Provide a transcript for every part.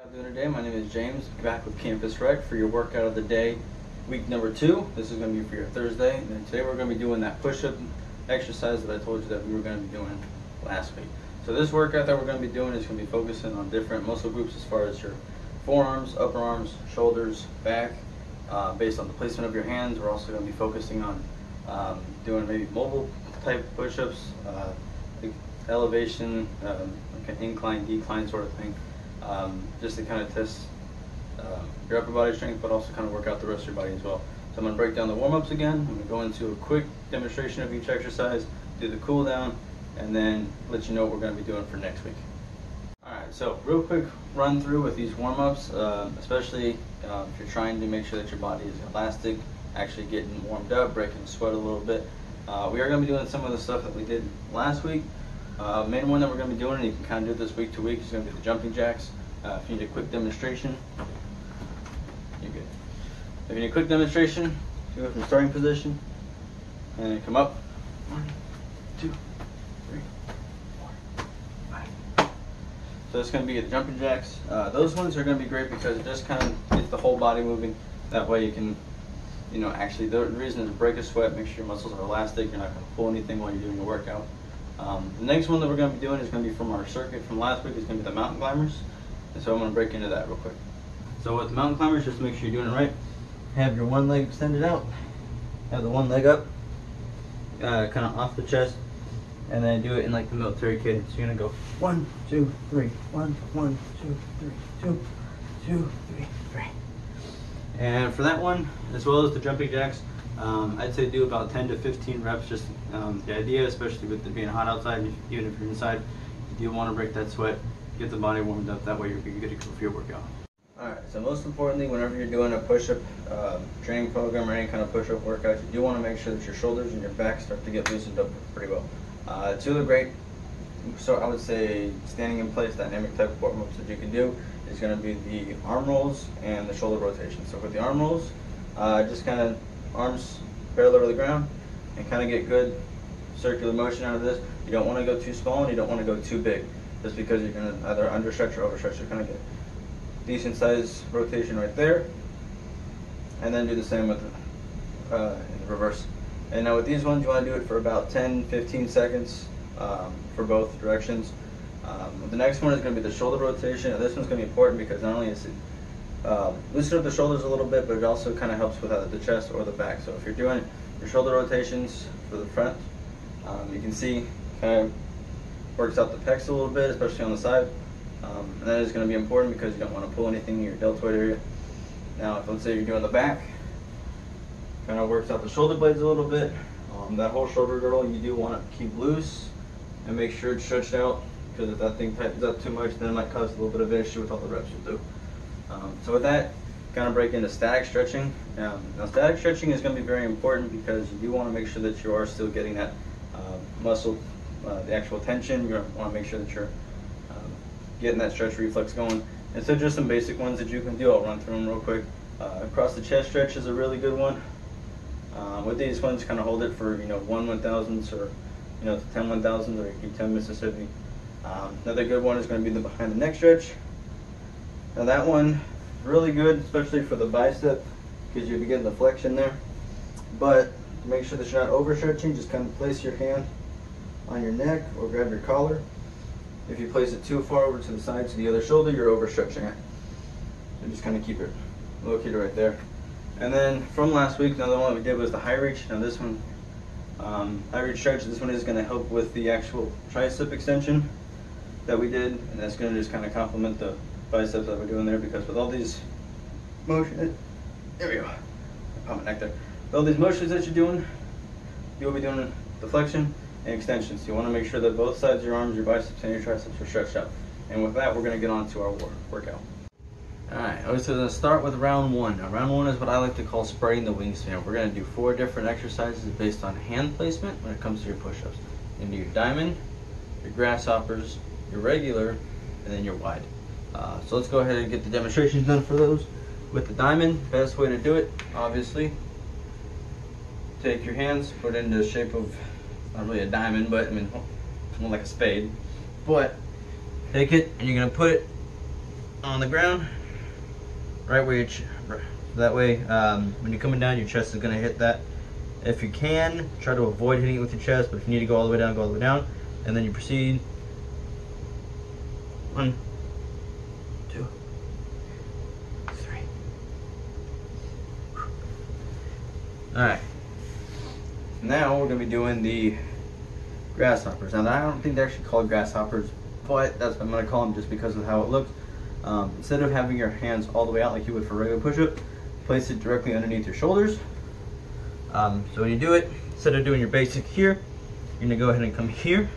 How you doing today? My name is James, back with Campus Rec for your workout of the day, week number 2. This is going to be for your Thursday, and then today we're going to be doing that push-up exercise that I told you that we were going to be doing last week. So this workout that we're going to be doing is going to be focusing on different muscle groups as far as your forearms, upper arms, shoulders, back. Based on the placement of your hands, we're also going to be focusing on doing maybe mobile type push-ups, elevation, like an incline, decline sort of thing. Just to kind of test your upper body strength, but also kind of work out the rest of your body as well. So I'm going to break down the warm-ups again. I'm going to go into a quick demonstration of each exercise, do the cool down, and then let you know what we're going to be doing for next week. Alright, so real quick run through with these warm-ups, especially if you're trying to make sure that your body is elastic, actually getting warmed up, breaking the sweat a little bit. We are going to be doing some of the stuff that we did last week. Main one that we're going to be doing, and you can kind of do this week to week, is going to be the jumping jacks. If you need a quick demonstration, you're good. If you need a quick demonstration, do it from starting position, and then come up. 1, 2, 3, 4, 5. So it's going to be the jumping jacks. Those ones are going to be great because it just kind of gets the whole body moving. That way you can, actually the reason is to break a sweat, make sure your muscles are elastic, you're not going to pull anything while you're doing your workout. The next one that we're going to be doing is going to be from our circuit from last week. It's going to be the mountain climbers. And so I'm going to break into that real quick. So with the mountain climbers, just make sure you're doing it right. Have your one leg extended out. Have the one leg up, kind of off the chest. And then do it in like the military cadence. So you're going to go 1, 2, 3. 1, 1, 2, 3, 2, 2, 3, 3. And for that one, as well as the jumping jacks, I'd say do about 10 to 15 reps. Just the idea, especially with it being hot outside, even if you're inside, you do want to break that sweat, get the body warmed up. That way you're good to go for your workout. Alright, so most importantly, whenever you're doing a push-up training program or any kind of push-up workout, you do want to make sure that your shoulders and your back start to get loosened up pretty well. Two of the great, so I would say, standing in place dynamic type of warm-ups that you can do is going to be the arm rolls and the shoulder rotation. So with the arm rolls, just kind of arms parallel to the ground and kind of get good circular motion out of this. You don't want to go too small and you don't want to go too big, just because you're going to either understretch or overstretch. You're going to get decent size rotation right there, and then do the same with in the reverse. And now with these ones, you want to do it for about 10-15 seconds for both directions. The next one is going to be the shoulder rotation, and this one's going to be important because not only is it loosen up the shoulders a little bit, but it also kind of helps with either the chest or the back. So if you're doing your shoulder rotations for the front, you can see kind of works out the pecs a little bit, especially on the side. And that is going to be important because you don't want to pull anything in your deltoid area. Now, if let's say you're doing the back, kind of works out the shoulder blades a little bit. That whole shoulder girdle you do want to keep loose and make sure it's stretched out, because if that thing tightens up too much, then it might cause a little bit of an issue with all the reps you do. So with that, kind of break into static stretching. Now static stretching is going to be very important because you do want to make sure that you are still getting that muscle, the actual tension. You want to make sure that you're getting that stretch reflex going. And so just some basic ones that you can do. I'll run through them real quick. Across the chest stretch is a really good one. With these ones, kind of hold it for 1 1,000ths or 10 1,000ths, or you keep 10 Mississippi. Another good one is going to be the behind the neck stretch. Now that one, really good, especially for the bicep, because you'll be getting the flexion there. But make sure that you're not overstretching. Just kind of place your hand on your neck or grab your collar. If you place it too far over to the side to the other shoulder, you're overstretching it. So just kind of keep it located right there. And then from last week, another one we did was the high reach. Now this one, high reach stretch, this one is going to help with the actual tricep extension that we did, and that's going to just kind of complement the biceps that we're doing there, because with all these motions, there we go, I popped my neck there. With all these motions that you're doing, you'll be doing the flexion and extension. So you want to make sure that both sides of your arms, your biceps and your triceps are stretched out. And with that, we're going to get on to our workout. Alright, so we're going to start with round 1. Now round 1 is what I like to call spreading the wingspan. We're going to do 4 different exercises based on hand placement when it comes to your push-ups. You're going to do your diamond, your grasshoppers, your regular, and then your wide. So let's go ahead and get the demonstrations done for those. With the diamond, best way to do it, obviously, take your hands, put it into the shape of, not really a diamond, but I mean, it's more like a spade. But take it and you're gonna put it on the ground, right where your that way when you're coming down, your chest is going to hit that. If you can, try to avoid hitting it with your chest, but if you need to go all the way down, go all the way down, and then you proceed. 1, 2, 3. Alright. Now we're going to be doing the grasshoppers. Now I don't think they're actually called grasshoppers, but that's what I'm going to call them just because of how it looks. Instead of having your hands all the way out like you would for a regular push-up, place it directly underneath your shoulders. So when you do it, instead of doing your basic here, you're going to go ahead and come here,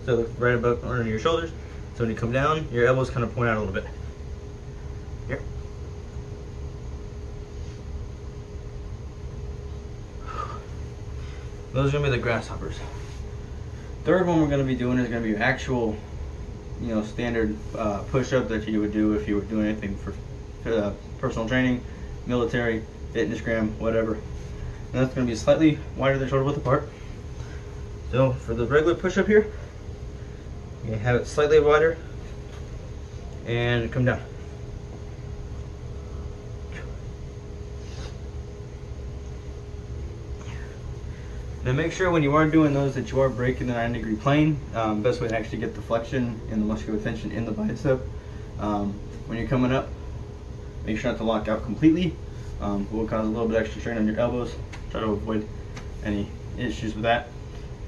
so right above under your shoulders. So when you come down, your elbows kind of point out a little bit. Here. Those are going to be the grasshoppers. Third one we're going to be doing is going to be your actual, standard push-up that you would do if you were doing anything for personal training, military, fitness gram, whatever. And that's going to be slightly wider than shoulder width apart. So for the regular push-up here, you have it slightly wider and come down. Now make sure when you are doing those that you are breaking the 90-degree plane. Best way to actually get the flexion and the muscular tension in the bicep. When you're coming up, make sure not to lock out completely. Will cause a little bit extra strain on your elbows. Try to avoid any issues with that.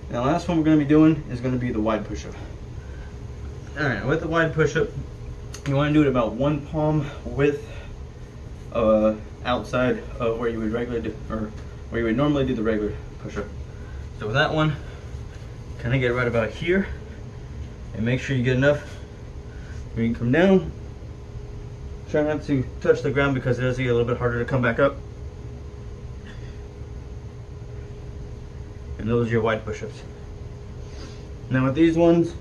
And the last one we're going to be doing is going to be the wide push-up. Alright, with the wide push-up, you want to do it about 1 palm width outside of where you would regularly do, or where you would normally do the regular push-up. So with that one, kind of get right about here, and make sure you get enough where you can come down. Try not to touch the ground because it does get a little bit harder to come back up. And those are your wide push-ups. Now with these ones,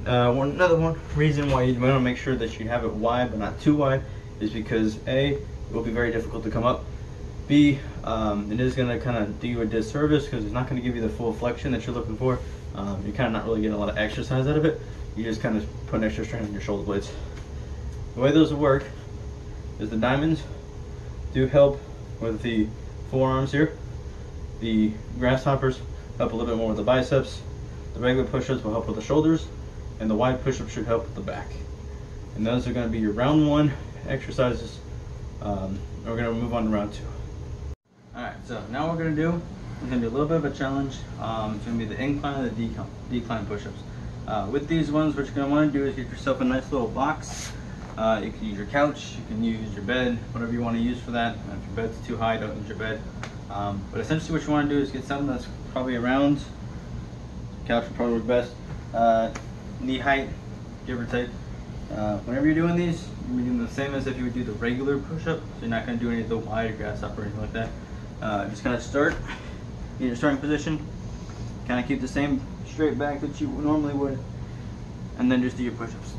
another reason why you want to make sure that you have it wide but not too wide is because A, it will be very difficult to come up. B, it is going to kind of do you a disservice because it's not going to give you the full flexion that you're looking for. You're kind of not really getting a lot of exercise out of it. You just kind of put an extra strain on your shoulder blades. The way those will work is the diamonds do help with the forearms here. The grasshoppers help a little bit more with the biceps. The regular push-ups will help with the shoulders, and the wide push-ups should help with the back. And those are going to be your round 1 exercises. We're going to move on to round 2. Alright, so now what we're going to do is going to be a little bit of a challenge. It's going to be the incline and the decline push-ups. With these ones, what you're going to want to do is get yourself a nice little box. You can use your couch, you can use your bed, whatever you want to use for that. If your bed's too high, don't use your bed. But essentially what you want to do is get something that's probably around, couch would probably work best, knee height, give or take. Whenever you're doing these, you're doing the same as if you would do the regular push-up. So you're not going to do any of the wide grasshopper or anything like that. Just kind of start in your starting position, kind of keep the same straight back that you normally would, and then just do your push-ups.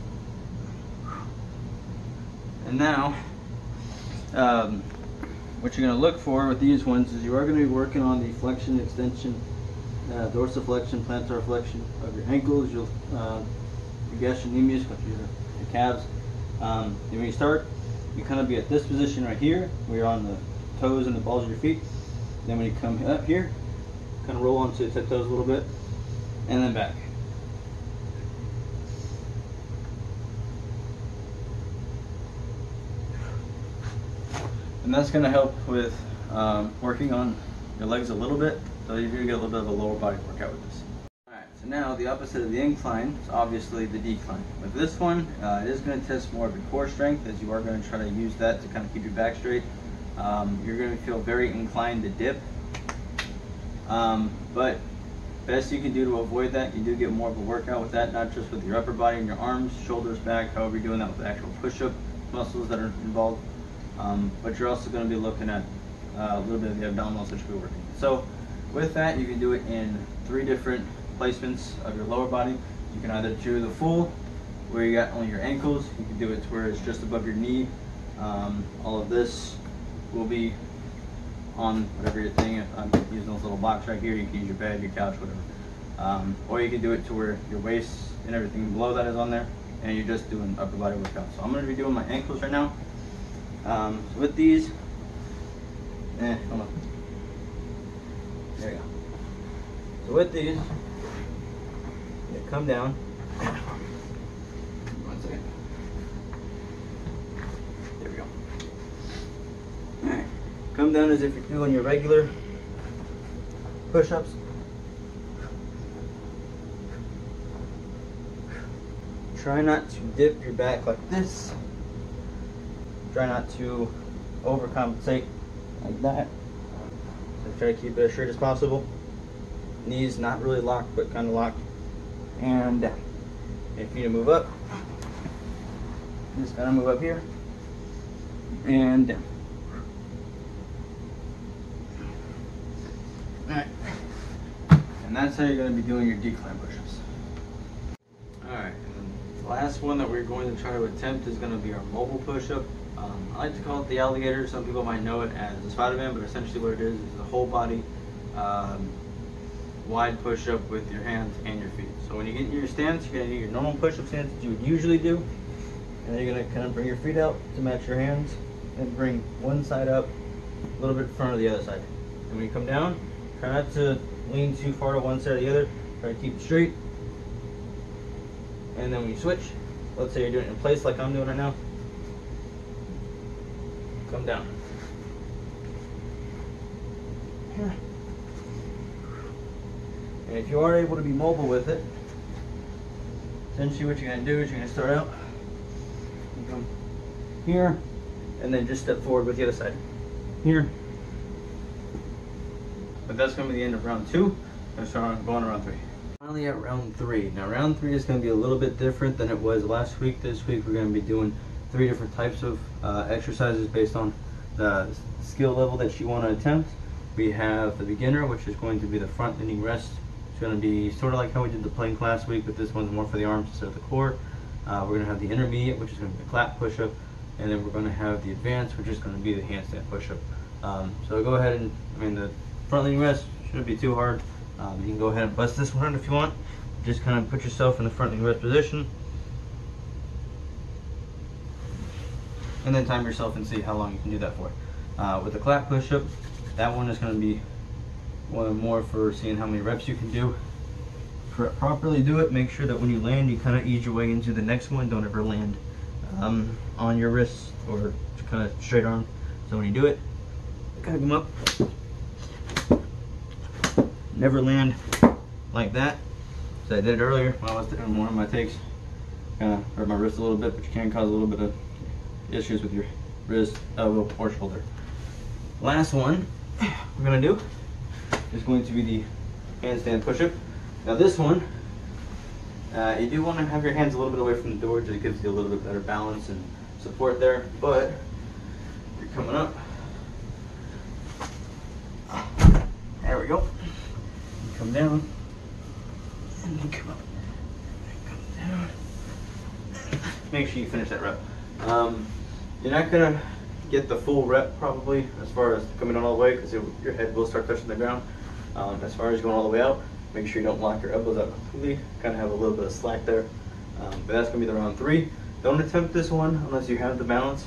And now, what you're going to look for with these ones is you are going to be working on the flexion, extension, dorsiflexion, plantar flexion of your ankles, your gastrocnemius, your calves. And when you start, you kind of be at this position right here, where you're on the toes and the balls of your feet. Then when you come up here, kind of roll onto the tiptoes a little bit, and then back. And that's going to help with working on your legs a little bit, so you're going to get a little bit of a lower body workout with this. Alright, so now the opposite of the incline is obviously the decline. With this one, it is going to test more of your core strength, as you are going to try to use that to kind of keep your back straight. You're going to feel very inclined to dip. But best you can do to avoid that, you do get more of a workout with that, not just with your upper body and your arms, shoulders, back, however you're doing that with the actual push-up muscles that are involved. But you're also going to be looking at a little bit of the abdominals that you'll be working. So with that, you can do it in 3 different placements of your lower body. You can either do the full, where you got only your ankles. You can do it to where it's just above your knee. All of this will be on whatever you're thinking. I'm using this little box right here. You can use your bed, your couch, whatever. Or you can do it to where your waist and everything below that is on there. and you're just doing upper body workout. So I'm going to be doing my ankles right now. So with these, hold on. There you go. So with these, you come down. 1 second. There we go. Alright. Come down as if you're doing your regular push-ups. Try not to dip your back like this. Try not to overcompensate like that. So try to keep it as straight as possible. Knees not really locked, but kind of locked. And if you need to move up, just kind of move up here and down. Alright. And that's how you're going to be doing your decline push-ups. Alright, and the last one that we're going to try to attempt is going to be our mobile push-up. I like to call it the alligator. Some people might know it as the Spider-Man, but essentially what it is a whole body wide push-up with your hands and your feet. So when you get in your stance, you're going to do your normal push-up stance that you would usually do, and then you're going to kind of bring your feet out to match your hands and bring one side up a little bit in front of the other side. And when you come down, try not to lean too far to one side or the other. Try to keep it straight. And then when you switch, let's say you're doing it in place like I'm doing right now, come down. Here. And if you are able to be mobile with it, essentially what you're going to do is you're going to start out, you come here, and then just step forward with the other side. Here. But that's going to be the end of round 2. Going to start going to round 3. Finally at round 3. Now round 3 is going to be a little bit different than it was last week. This week we're going to be doing 3 different types of exercises based on the skill level that you want to attempt. We have the beginner, which is going to be the front leaning rest. It's going to be sort of like how we did the plank last week, but this one's more for the arms instead of the core. We're going to have the intermediate, which is going to be the clap push-up, and then we're going to have the advanced, which is going to be the handstand push-up. So go ahead and, the front leaning rest shouldn't be too hard. You can go ahead and bust this one if you want. Just kind of put yourself in the front leaning rest position, and then time yourself and see how long you can do that for. With the clap push-up, that one is going to be one more for seeing how many reps you can do. Properly do it, make sure that when you land, you kind of ease your way into the next one. Don't ever land on your wrists or kind of straight arm. So when you do it, kind of come up. Never land like that. So I did it earlier when I was doing one of my takes. Kind of hurt my wrist a little bit, but you can cause a little bit of issues with your wrist, elbow, or shoulder. Last one we're going to do is going to be the handstand push-up. Now this one, you do want to have your hands a little bit away from the door, just gives you a little bit better balance and support there, but you're coming up. There we go. You come down, and you come up, and come down. Make sure you finish that rep. You're not going to get the full rep probably as far as coming down all the way, because your head will start touching the ground. As far as going all the way out, make sure you don't lock your elbows out completely, kind of have a little bit of slack there. But that's going to be the round 3. Don't attempt this one unless you have the balance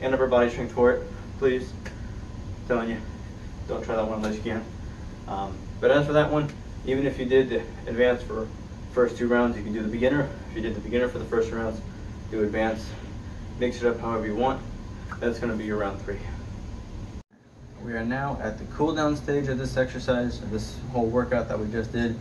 and upper body strength for it. Please, I'm telling you, don't try that one unless you can. But as for that one, even if you did the advance for first 2 rounds, you can do the beginner. If you did the beginner for the first 2 rounds, do advance, mix it up however you want. That's going to be your round 3. We are now at the cool down stage of this exercise, of this whole workout that we just did.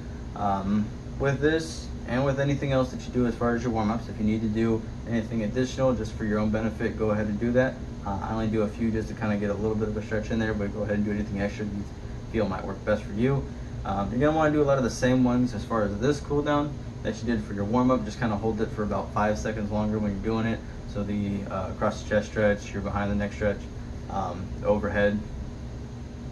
With this and with anything else that you do as far as your warm-ups, if you need to do anything additional just for your own benefit, go ahead and do that. I only do a few just to kind of get a little bit of a stretch in there, but go ahead and do anything extra you feel might work best for you. You're going to want to do a lot of the same ones as far as this cool down that you did for your warm-up. Just kind of hold it for about 5 seconds longer when you're doing it. So the across the chest stretch, your behind the neck stretch, the overhead,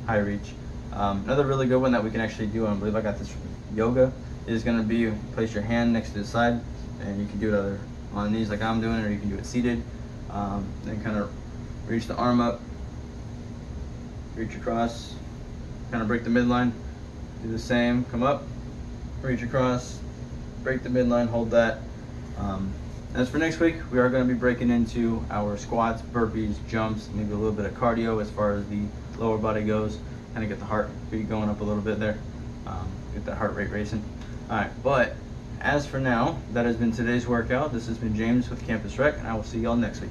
high reach. Another really good one that we can actually do, and I believe I got this from yoga, is going to be place your hand next to the side, and you can do it either on the knees like I'm doing, or you can do it seated. Then kind of reach the arm up, reach across, kind of break the midline, do the same, come up, reach across, break the midline, hold that. As for next week, we are going to be breaking into our squats, burpees, jumps, maybe a little bit of cardio as far as the lower body goes, kind of get the heartbeat going up a little bit there, get that heart rate racing. All right, but as for now, that has been today's workout. This has been James with Campus Rec, and I will see y'all next week.